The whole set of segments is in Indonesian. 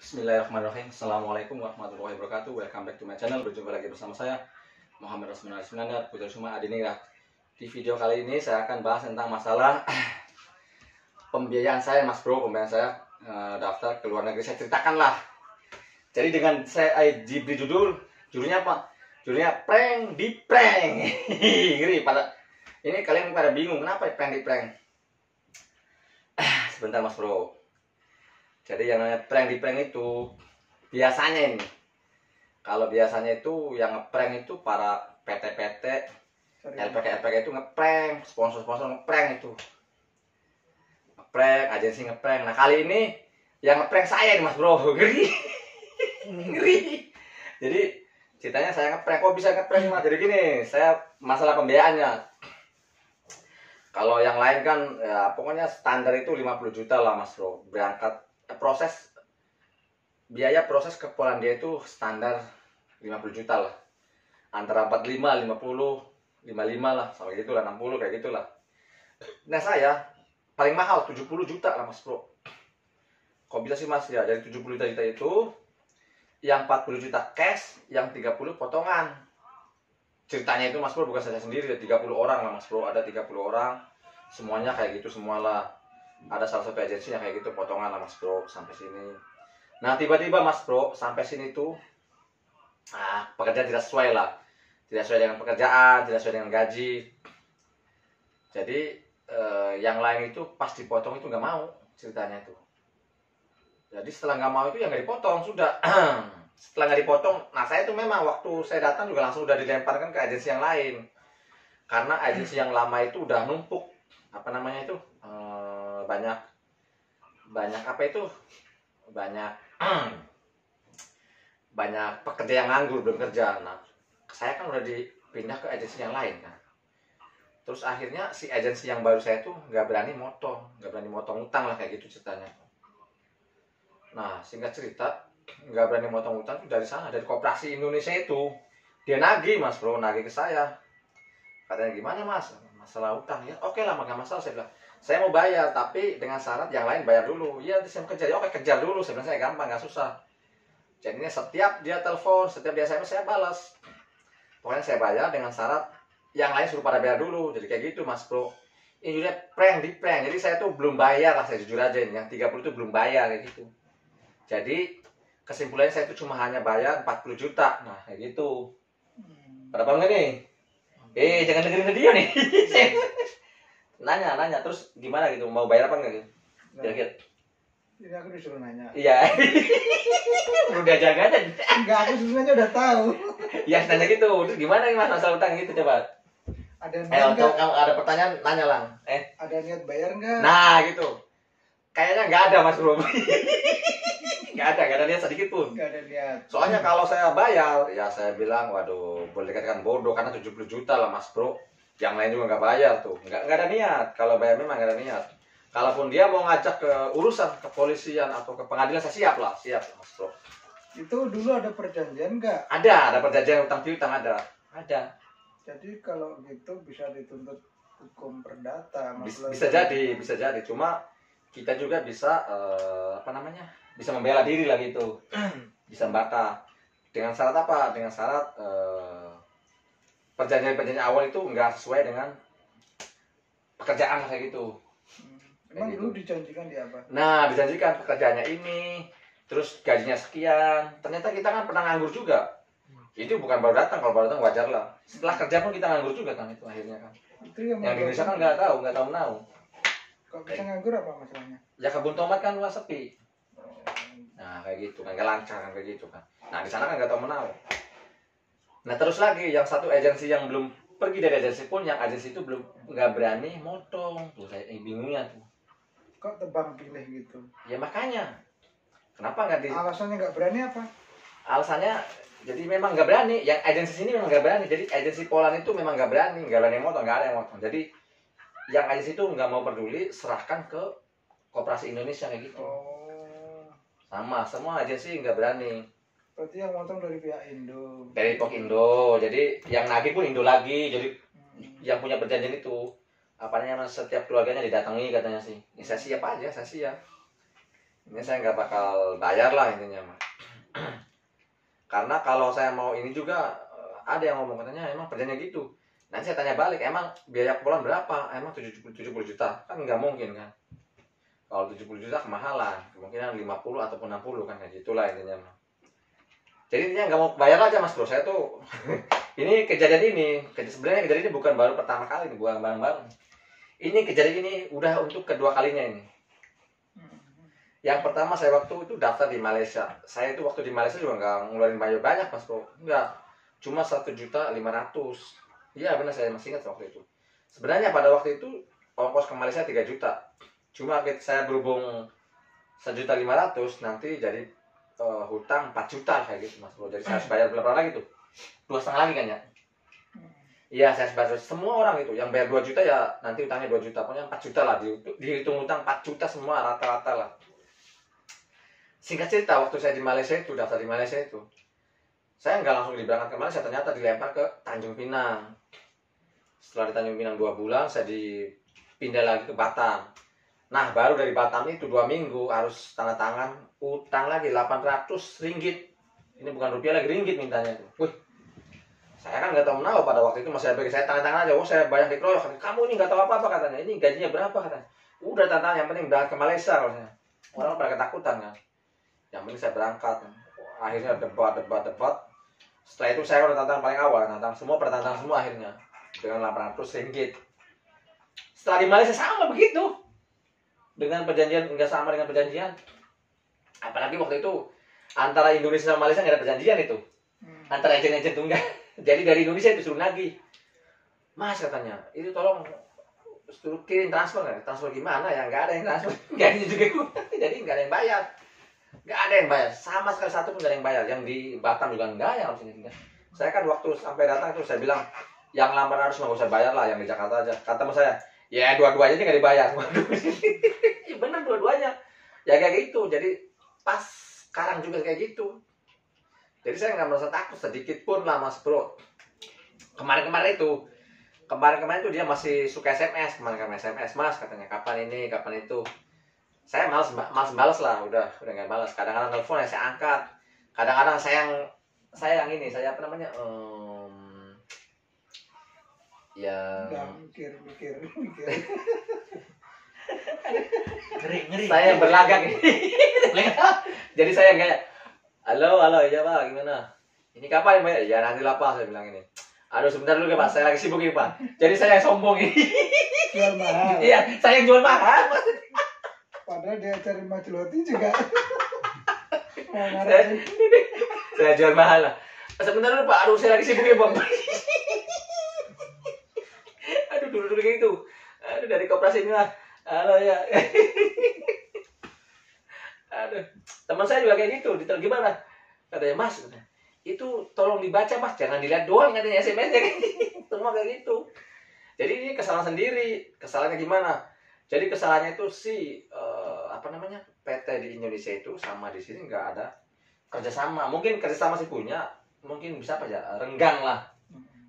Bismillahirrahmanirrahim. Assalamualaikum warahmatullahi wabarakatuh. Welcome back to my channel. Berjumpa lagi bersama saya Muhammad Rasman Alismandar, Putra Suma Adiningrat. Di video kali ini saya akan bahas tentang masalah pembiayaan saya, Mas Bro. Pembiayaan saya daftar ke luar negeri. Saya ceritakan lah. Jadi dengan saya diberi judulnya apa? Judulnya prank di prank. Ngeri pada ini, kalian pada bingung kenapa prank di prank. Sebentar Mas Bro. Jadi yang namanya prank di prank itu biasanya ini, kalau biasanya itu yang ngeprank itu para PT-PT, LPG itu ngeprank, sponsor-sponsor ngeprank itu, ngeprank, agensi ngeprank. Nah kali ini yang ngeprank saya nih Mas Bro, ngeri, ngeri. Jadi ceritanya saya ngeprank, kok bisa ngeprank Mas? Jadi gini, saya masalah pembiayaannya. Kalau yang lain kan ya pokoknya standar itu 50 juta lah Mas Bro, berangkat. Biaya proses ke Polandia itu standar 50 juta lah, antara 45, 50, 55 lah, sampai gitulah, 60 kayak gitulah. Nah saya paling mahal 70 juta lah Mas Bro. Kok bisa sih Mas? Ya dari 70 juta itu yang 40 juta cash, yang 30 potongan. Ceritanya itu Mas Bro bukan saya sendiri, 30 orang lah Mas Bro, ada 30 orang, semuanya kayak gitu semualah. Ada salah satu agensi yang kayak gitu potongan lah Mas Bro sampai sini. Nah tiba-tiba Mas Bro sampai sini tuh pekerjaan tidak sesuai lah, tidak sesuai dengan pekerjaan, tidak sesuai dengan gaji. Jadi yang lain itu pas dipotong itu nggak mau ceritanya tuh. Jadi setelah nggak mau itu ya nggak dipotong sudah. Setelah nggak dipotong, nah saya tuh memang waktu saya datang juga langsung udah dilemparkan ke agensi yang lain, karena agensi yang lama itu udah numpuk apa namanya itu banyak apa itu banyak pekerja yang nganggur belum kerja. Nah saya kan udah dipindah ke agensi yang lain kan. Terus akhirnya si agensi yang baru saya tuh nggak berani motong utang lah kayak gitu ceritanya. Nah singkat cerita, nggak berani motong utang tuh dari sana, dari Koperasi Indonesia itu dia nagih Mas Bro, nagih ke saya. Katanya gimana Mas, masalah utang ya? Oke lah, nggak masalah, saya bilang. Saya mau bayar, tapi dengan syarat yang lain bayar dulu. Iya, saya mau kejar. Ya, oke, kejar dulu. Sebenarnya saya gampang, nggak susah. Jadinya setiap dia telepon, setiap dia SMS, saya balas. Pokoknya saya bayar dengan syarat yang lain suruh pada bayar dulu. Jadi kayak gitu Mas Bro. Ini juga prank di prank. Jadi saya tuh belum bayar lah, saya jujur aja ini. Yang 30 itu belum bayar kayak gitu. Jadi kesimpulannya saya itu cuma hanya bayar 40 juta. Nah, kayak gitu. Berapa enggak nih? Jangan dengerin dia nih. nanya terus gimana gitu, mau bayar apa enggak gitu? Kira-kira. Ini aku disuruh nanya. Iya. Udah jaga aja. Enggak, aku sebenarnya udah tahu. Ya nanya gitu. Terus gimana nih Mas masalah utang gitu coba? Ada niat Untuk kamu ada pertanyaan nanya lang. Ada niat bayar enggak? Nah gitu. Kayaknya nggak ada Mas Bro. Nggak ada niat sedikit pun. Enggak ada niat. Soalnya kalau saya bayar, ya saya bilang, waduh, boleh dikatakan bodoh karena 70 juta lah Mas Bro. Yang lain juga nggak bayar tuh, nggak ada niat. Kalau bayar memang nggak ada niat. Kalaupun dia mau ngajak ke urusan kepolisian atau ke pengadilan, saya siap Mas Bro. Itu dulu ada perjanjian enggak? Ada perjanjian utang piutang ada. Jadi kalau gitu bisa dituntut hukum perdata. Bisa jadi. Cuma kita juga bisa bisa membela diri lah gitu. Bisa membantah. Dengan syarat apa? Dengan syarat perjanjian awal itu nggak sesuai dengan pekerjaan kayak gitu. Emang kayak dulu gitu. dijanjikan di apa? Nah, dijanjikan pekerjaannya ini, terus gajinya sekian. Ternyata kita kan pernah nganggur juga. Itu bukan baru datang, kalau baru datang wajar lah. Setelah kerja pun kita nganggur juga kan itu akhirnya kan. Itu yang Yang di Indonesia kan nggak tahu menahu. Kok bisa nganggur apa masalahnya? Ya kebun tomat kan luas sepi. Nah kayak gitu kan, nggak lancar kan kayak gitu kan. Nah di sana kan nggak tahu menahu. Nah terus lagi yang satu agensi yang belum pergi dari agensi pun, yang agensi itu belum nggak berani motong tuh, saya bingungnya tuh. Kok tebang pilih gitu? Ya makanya kenapa nggak di? Alasannya nggak berani apa? Alasannya jadi memang nggak berani. Yang agensi sini memang nggak berani. Jadi agensi Poland itu memang nggak berani motong, nggak ada yang motong. Jadi yang agensi itu nggak mau peduli, serahkan ke Koperasi Indonesia kayak gitu. Oh. Sama semua agensi nggak berani. Berarti yang motong dari pihak Indo. Dari Pokindo, jadi yang nagih pun Indo lagi, jadi yang punya perjanjian itu, apa namanya, setiap keluarganya didatangi katanya sih. Ya, saya siap aja, saya siap. ini saya nggak bakal bayar lah intinya mah. Karena kalau saya mau ini juga ada yang ngomong katanya emang kerjanya gitu. Nanti saya tanya balik, emang biaya pulang berapa? Emang 70 juta? Kan nggak mungkin kan. Kalau 70 juta kemahalan, kemungkinan 50 ataupun 60 kan, kayak gitulah intinya mah. Jadi intinya nggak mau bayar aja mas bro, saya tuh ini kejadian ini, sebenarnya kejadian ini bukan baru pertama kali, bukan bareng-bareng. Ini kejadian ini udah untuk kedua kalinya ini. Yang pertama saya waktu itu daftar di Malaysia. Saya itu waktu di Malaysia juga nggak ngeluarin bayar banyak mas bro, nggak, cuma 1.500.000. Iya benar, saya masih ingat waktu itu. Sebenarnya pada waktu itu ongkos ke Malaysia 3 juta. Cuma saya berhubung 1.500.000 nanti jadi hutang 4 juta kayak gitu mas bro. Jadi saya harus bayar berapa lagi tuh? 2,5 lagi kan ya? Iya saya harus bayar. Semua orang itu yang bayar 2 juta ya nanti hutangnya 2 juta. Pokoknya 4 juta lah, dihitung hutang 4 juta semua rata-rata lah. Singkat cerita, waktu saya di Malaysia itu, daftar di Malaysia itu, saya nggak langsung diberangkat ke Malaysia, ternyata dilempar ke Tanjung Pinang. Setelah di Tanjung Pinang 2 bulan, saya dipindah lagi ke Batam. Nah, baru dari Batam itu 2 minggu harus tanda tangan utang lagi 800 ringgit. Ini bukan rupiah lagi, ringgit mintanya itu. Wih, saya kan nggak tahu menawa pada waktu itu, masih bagi saya tanda tangan aja. Oh, saya bayar dikeroyok. Kamu ini nggak tahu apa-apa katanya. Ini gajinya berapa katanya. Udah tanda tangan, yang penting berangkat ke Malaysia katanya. Orang pada ketakutan kan. Yang penting saya berangkat. Akhirnya debat. Setelah itu saya udah tantang paling awal, semua pertantang semua akhirnya dengan 800 ringgit. Setelah di Malaysia sama begitu, dengan perjanjian nggak sama dengan perjanjian. Apalagi waktu itu antara Indonesia sama Malaysia nggak ada perjanjian itu, antara agen-agen tuh enggak. Jadi dari Indonesia itu suruh nagih, mas katanya itu tolong suruh kirim transfer, nggak transfer gimana ya, nggak ada yang transfer, gajinya juga kurang, jadi nggak ada yang bayar. Nggak ada yang bayar, sama sekali satu pun nggak ada yang bayar. Yang di Batam juga nggak, yang harusnya enggak. Saya kan waktu sampai datang itu saya bilang, yang 800 nggak usah bayar lah, yang di Jakarta aja. Kata mas saya, ya dua-duanya nggak dibayar. Ya bener dua-duanya. Ya kayak gitu. Jadi pas sekarang juga kayak gitu. Jadi saya nggak merasa takut sedikit pun lah mas bro. Kemarin-kemarin itu dia masih suka SMS. Kemarin SMS, mas katanya kapan ini, kapan itu. Saya malas balas lah, udah nggak balas. Kadang-kadang telepon ya saya angkat, kadang-kadang saya apa namanya, ya mikir. Ngeri. Saya berlagak ini. Jadi saya kayak, halo iya pak, gimana? Ini kapan ya? Ya nanti lah pak, saya bilang ini. Aduh sebentar dulu ya pak, saya lagi sibuk ya pak. Jadi saya yang sombong ini. Jual mahal. Iya, saya yang jual mahal. Padahal dia cari majloti juga. Saya jual mahal lah. Sebentar dulu pak, aduh saya lagi sibuk ya pak. Aduh dulu kayak gitu. Aduh dari koperasi ini lah. Halo ya. Aduh, teman saya juga kayak gitu. Ditelepon gimana? Katanya mas, itu tolong dibaca mas, jangan dilihat doang katanya SMS-nya. Semua kayak gitu. Jadi ini kesalahan sendiri. Kesalahannya gimana? Jadi kesalahannya itu PT di Indonesia itu sama di sini nggak ada kerjasama. Mungkin kerjasama sih punya, mungkin bisa apa ya, renggang lah.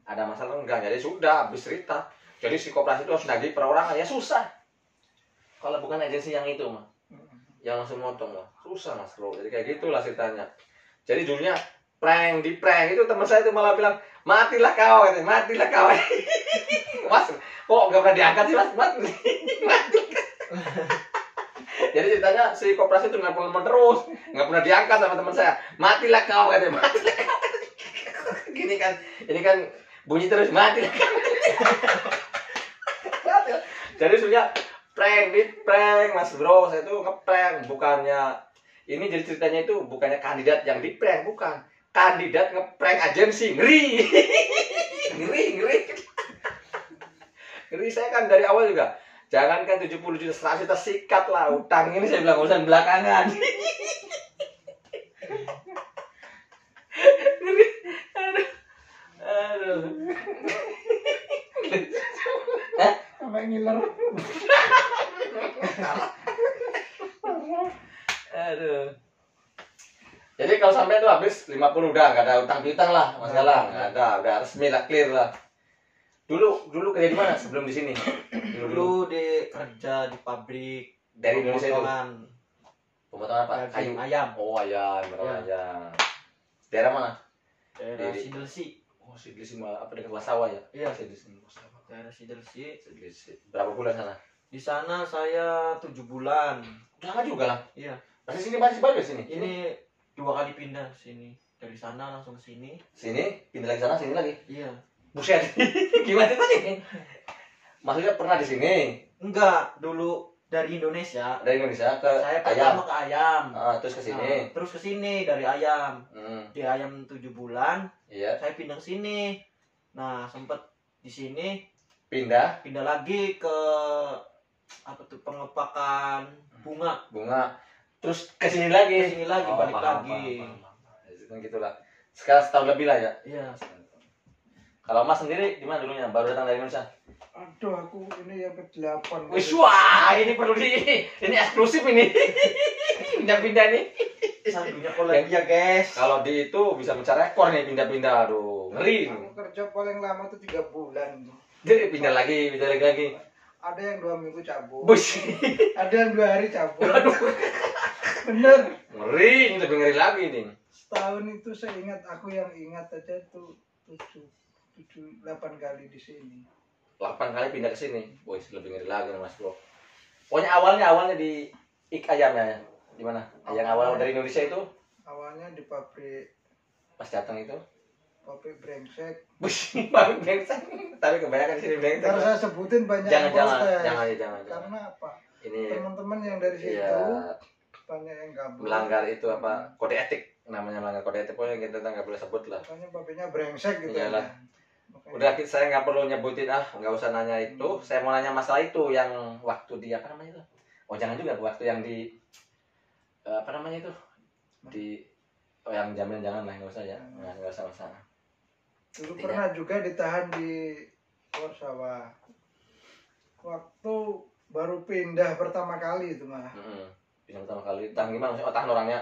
Ada masalah renggang, jadi sudah habis cerita. Jadi si koperasi itu harus nagih perorangan, ya susah. Kalau bukan agensi yang itu mah, yang langsung motong mah, susah mas bro. Jadi kayak gitulah ceritanya. Jadi dulunya prank itu teman saya itu malah bilang, matilah kau, katanya, matilah kau. Mas, kok nggak pernah diangkat sih mas? Mati. Jadi ceritanya si koperasi itu nggak terus, nggak pernah diangkat sama teman saya. Matilah kau, katanya, matilah kau. Gini kan, ini kan bunyi terus, matilah kau. Jadi sebenarnya prank mas bro, saya tuh ngeprank, bukannya ini. Jadi ceritanya itu bukannya kandidat yang di prank, bukan, kandidat ngeprank agensi. Ngeri. Ngeri. Saya kan dari awal juga, jangankan 70 juta, 100 juta sikat lah utang ini, saya bilang urusan belakangan. Ngeri. Aduh. Sampai ngiler. Aduh. Jadi kalau sampai itu habis 50 udah nggak ada utang piutang lah, masalah nggak ada, udah resmi lah, clear lah. Dulu kerja di mana sebelum di sini? Dulu di kerja di pabrik Dari Indonesia itu. pemotongan. Pemotongan apa? Kayu. Daging ayam. Oh, ayam, Iya. ayam. Daerah mana? Daerah Di- Sidelsi. Oh, Sidelsi apa dekat Wasawa ya? Iya. Sidelsi Wasawa. Daerah Sidelsi. Sidelsi. Berapa bulan sana? Di sana saya 7 bulan. Udah lama juga lah. Iya. Masih sini masih baru sini. Ini 2 kali pindah sini. Dari sana langsung ke sini. Sini, pindah lagi sana, sini lagi. Iya. Buset. Gimana tadi? Maksudnya pernah di sini Enggak, dulu dari Indonesia. dari Indonesia ke Saya ayam. pertama ke ayam. Terus ke sini. Nah, terus ke sini dari ayam. Hmm, Di ayam 7 bulan, iya. saya pindah ke sini. Nah, sempet di sini Pindah pindah lagi ke apa tuh pengepakan bunga. terus ke sini lagi. Ke sini lagi, balik lagi. Itu kan gitulah. Sekarang setahun lebih lah ya. Iya. Kalau Mas sendiri gimana dulunya? Baru datang dari Indonesia. Aduh, aku ini yang ke-8. Wih, wah, ini perlu ini eksklusif ini. Pindah-pindah nih. Sandunya kolek ya, guys. Kalau di itu bisa mencari rekor nih pindah-pindah. Aduh, ngeri. Aku kerja paling lama tuh 3 bulan. Jadi pindah lagi lagi. Ada yang 2 minggu cabut. Bus. Ada yang 2 hari cabut. Bener. Ngeri, ini lebih ngeri lagi nih. Setahun itu saya ingat, aku yang ingat aja tuh 8 kali di sini. 8 kali pindah ke sini. Wih, lebih ngeri lagi nih, Mas Bro. Pokoknya awalnya di ayamnya. Di mana? Yang awal dari Indonesia itu Awalnya di pabrik pas datang itu. brengsek. Bus, baru brengsek. Tapi kebanyakan di sini brengsek. Ntar saya sebutin banyak Jangan. Karena apa? Ini Teman-teman yang dari situ iya, banyak yang gabung. melanggar itu apa? Kode etik. Namanya melanggar kode etik. Pokoknya kita nggak boleh sebut lah. Makanya pabriknya brengsek gitu. Iyalah. ya. Makanya- Udah, saya nggak perlu nyebutin, nggak usah nanya itu. Saya mau nanya masalah itu yang waktu di apa namanya itu? Oh, jangan juga waktu yang di apa namanya itu? Yang jamin jangan lah, nggak usah ya. Nggak usah. Dulu Intinya. pernah juga ditahan di Warsawa. Waktu baru pindah pertama kali itu malah. Bisa pertama kali. Tahan gimana? Maksudnya tahan orangnya.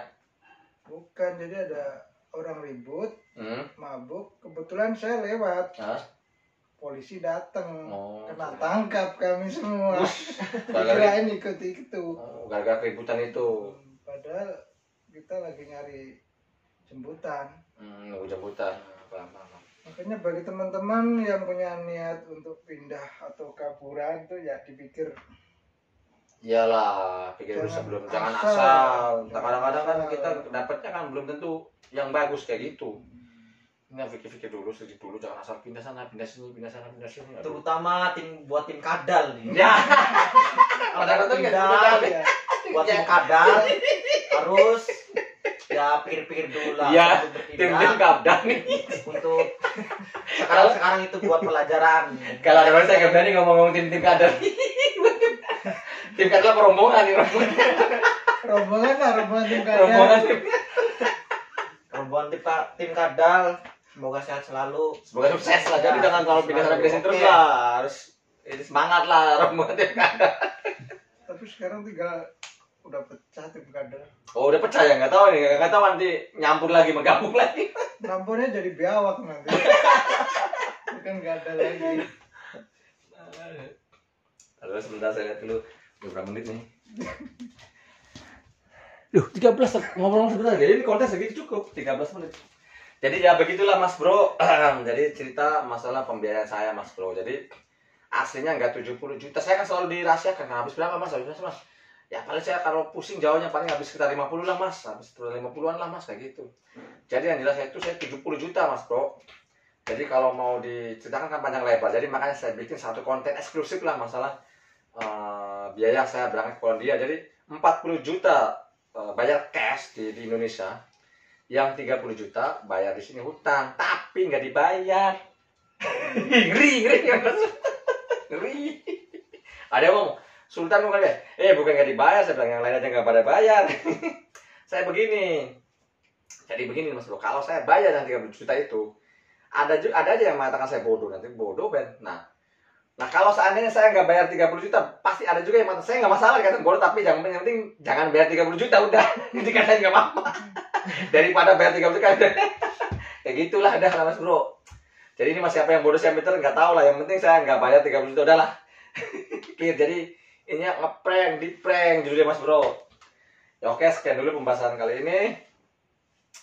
Bukan, jadi ada orang ribut, Hmm. mabuk. Kebetulan saya lewat. Hah? Polisi datang. Oh. Kena tangkap kami semua. Gara-gara Kirain ikut itu. gara-gara keributan itu. Padahal kita lagi nyari jemputan. Nunggu jemputan. Apa. Makanya bagi teman-teman yang punya niat untuk pindah atau kaburan tuh ya dipikir Iyalah, pikir dulu sebelum. Jangan asal. asal. Jangan Kadang-kadang kan asal. kita dapatnya kan belum tentu yang bagus kayak gitu. Ini pikir-pikir dulu, sedikit dulu, jangan asal pindah sana, pindah sini, pindah sana, pindah sini. Aduh. Terutama buat tim kadal nih. Ya. Kalau Kadang-kadang nggak pindah pindah. ya. buat tim kadal harus ya pikir-pikir dulu lah Iya, untuk tim bertindak. kabdan nih. Untuk sekarang itu buat pelajaran. Kalau ada orang saya nggak berani ngomong tim kadar. Tim kadar apa rombongan nih, rombongan. Rombongan lah, rombongan tim Rombongan. kadang. Rombongan tim kadal semoga sehat selalu. Semoga sukses lah. Jadi jangan kalau pindah sana pindah sini terus Oke. lah. Harus ini semangat lah rombongan tim kadar. Tapi sekarang tinggal udah pecah tim kadang. Oh, udah pecah ya? Nggak tahu nih. Nggak tahu nanti nyampur lagi, menggabung lagi. Lampunya jadi biawak nanti. Bukan gak ada lagi. Lalu sebentar saya lihat dulu beberapa menit nih. Duh, 13 ngomong sebentar. Jadi ini konten segitu cukup, 13 menit. Jadi ya begitulah Mas Bro. Jadi cerita masalah pembiayaan saya Mas Bro. Jadi aslinya nggak 70 juta. Saya kan selalu dirahasiakan. Habis berapa Mas? Habis berapa Mas? Ya paling saya kalau pusing jauhnya paling habis sekitar 50 lah Mas. Habis 50-an lah Mas kayak gitu. Jadi yang jelas itu saya 70 juta Mas Bro. Jadi kalau mau diceritakan kan panjang lebar. Jadi makanya saya bikin satu konten eksklusif lah masalah biaya saya berangkat ke Polandia. Jadi 40 juta bayar cash di Indonesia. Yang 30 juta bayar di sini hutang, tapi nggak dibayar. Ngeri. Ngeri. Ada yang ngomong, Sultan bukan ya? Bukan nggak dibayar, saya bilang yang lain aja nggak pada bayar. Saya begini. Jadi begini Mas Bro, kalau saya bayar yang 30 juta itu, ada aja yang mengatakan saya bodoh, nanti bodoh Ben. Nah kalau seandainya saya nggak bayar 30 juta, pasti ada juga yang mengatakan saya nggak masalah dikatakan bodoh, tapi yang penting jangan bayar 30 juta udah. Dikatain nggak apa-apa. Daripada bayar 30 juta udah. Kayak gitulah dah Mas Bro. Jadi ini masih apa yang bodoh saya pinter nggak tahu lah. Yang penting saya nggak bayar 30 juta udahlah. Jadi ini ngeprank, di prank judulnya Mas Bro. Ya oke, sekian dulu pembahasan kali ini.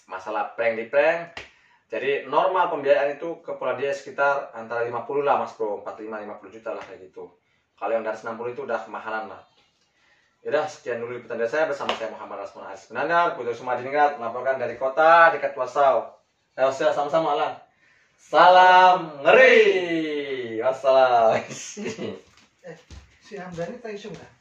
Masalah prank di prank. Jadi normal pembiayaan itu ke pola dia sekitar antara 50 lah mas bro. 45-50 juta lah kayak gitu. Kalau yang dari 60 itu udah kemahalan lah. Yaudah, sekian dulu liputan dari saya bersama saya Muhammad Rasman Aziz Menandar, Putus Sumadiningrat, melaporkan dari kota dekat Wasau. Sama-sama Alan. Salam ngeri. Wassalam. Si Hamzah ini tak isu nggak?